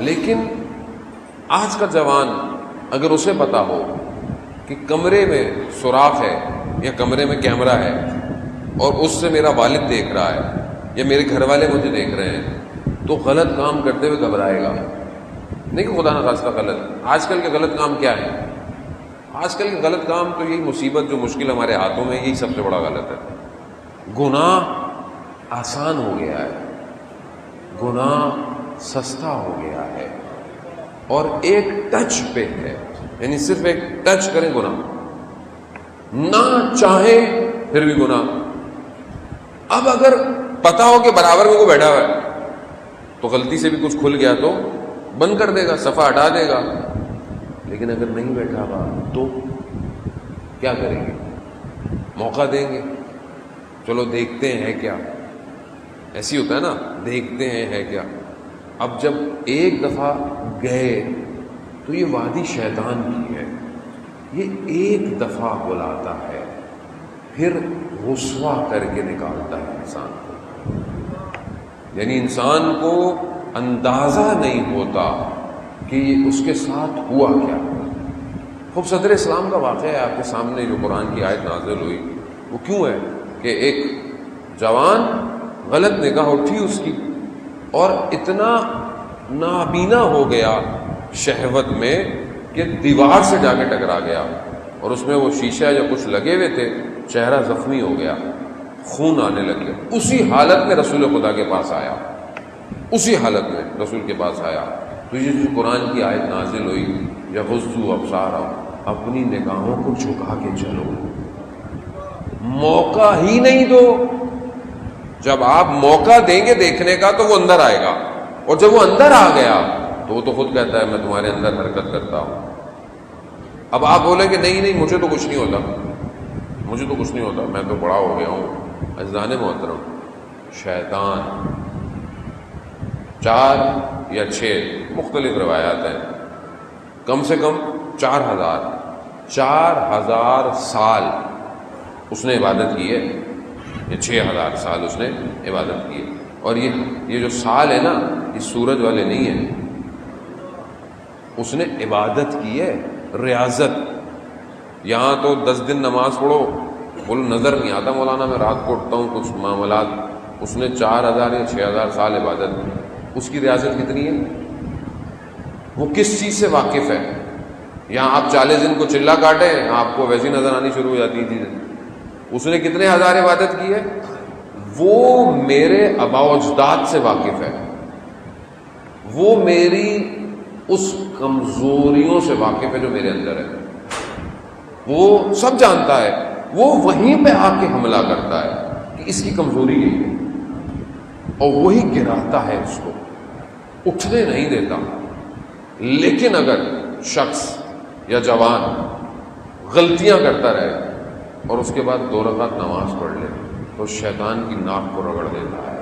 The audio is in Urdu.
لیکن آج کا جوان اگر اسے پتا ہو کہ کمرے میں سوراخ ہے یا کمرے میں کیمرہ ہے اور اس سے میرا والد دیکھ رہا ہے یا میرے گھر والے مجھے دیکھ رہے ہیں تو غلط کام کرتے ہوئے گھبرائے گا نہیں کہ خدا نخواستہ غلط. آج کل کے غلط کام کیا ہے؟ آج کل کے غلط کام تو یہی مصیبت جو مشکل ہمارے ہاتھوں میں یہی سب سے بڑا غلط ہے. گناہ آسان ہو گیا ہے, گناہ سستا ہو گیا ہے اور ایک ٹچ پہ ہے, یعنی صرف ایک ٹچ کریں گناہ, نہ چاہیں پھر بھی گناہ. اب اگر پتا ہو کہ برابر میں کوئی بیٹھا ہوا ہے تو غلطی سے بھی کچھ کھل گیا تو بند کر دے گا, صفحہ ہٹا دے گا. لیکن اگر نہیں بیٹھا ہوا تو کیا کریں گے؟ موقع دیں گے, چلو دیکھتے ہیں کیا. ایسی ہوتا ہے نا, دیکھتے ہیں ہے کیا. اب جب ایک دفعہ گئے تو یہ وادی شیطان کی ہے, یہ ایک دفعہ بلاتا ہے پھر رسوا کر کے نکالتا ہے انسان کو. یعنی انسان کو اندازہ نہیں ہوتا کہ اس کے ساتھ ہوا کیا. خوب صدر اسلام کا واقعہ ہے آپ کے سامنے, جو قرآن کی آیت نازل ہوئی وہ کیوں ہے کہ ایک جوان غلط نگاہ اٹھی اس کی اور اتنا نابینا ہو گیا شہوت میں کہ دیوار سے جا کے ٹکرا گیا اور اس میں وہ شیشہ یا کچھ لگے ہوئے تھے, چہرہ زخمی ہو گیا, خون آنے لگ گیا. اسی حالت میں رسول خدا کے پاس آیا, اسی حالت میں رسول کے پاس آیا تو یہ جو قرآن کی آیت نازل ہوئی, یغضوا ابصارہم, اپنی نگاہوں کو جھکا کے چلو, موقع ہی نہیں دو. جب آپ موقع دیں گے دیکھنے کا تو وہ اندر آئے گا, اور جب وہ اندر آ گیا تو وہ تو خود کہتا ہے میں تمہارے اندر حرکت کرتا ہوں. اب آپ بولے کہ نہیں مجھے تو کچھ نہیں ہوتا, مجھے تو کچھ نہیں ہوتا, میں تو بڑا ہو گیا ہوں. عزیزان محترم, شیطان 4 یا 6 مختلف روایات ہیں, کم سے کم 4000 سال اس نے عبادت کی ہے, یا 6000 سال اس نے عبادت کی ہے. اور یہ جو سال ہے نا, یہ سورج والے نہیں ہیں, اس نے عبادت کی ہے, ریاضت. یہاں تو 10 دن نماز پڑھو, بولو نظر نہیں آتا مولانا میں رات کو اٹھتا ہوں کچھ معاملات. اس نے 4000 یا 6000 سال عبادت کی. اس کی ریاضت کتنی ہے؟ وہ کس چیز سے واقف ہے؟ یہاں آپ 40 دن کو چلا کاٹیں آپ کو ویسی نظر آنی شروع ہو جاتی تھی. اس نے کتنے ہزار عبادت کی ہے؟ وہ میرے آباء و اجداد سے واقف ہے, وہ میری اس کمزوریوں سے واقف ہے جو میرے اندر ہے, وہ سب جانتا ہے. وہ وہیں پہ آ کے حملہ کرتا ہے کہ اس کی کمزوری یہی ہے, اور وہی گراتا ہے, اس کو اٹھنے نہیں دیتا. لیکن اگر شخص یا جوان غلطیاں کرتا رہے اور اس کے بعد 2 رکعت نماز پڑھ لے تو شیطان کی ناک کو رگڑ دیتا ہے,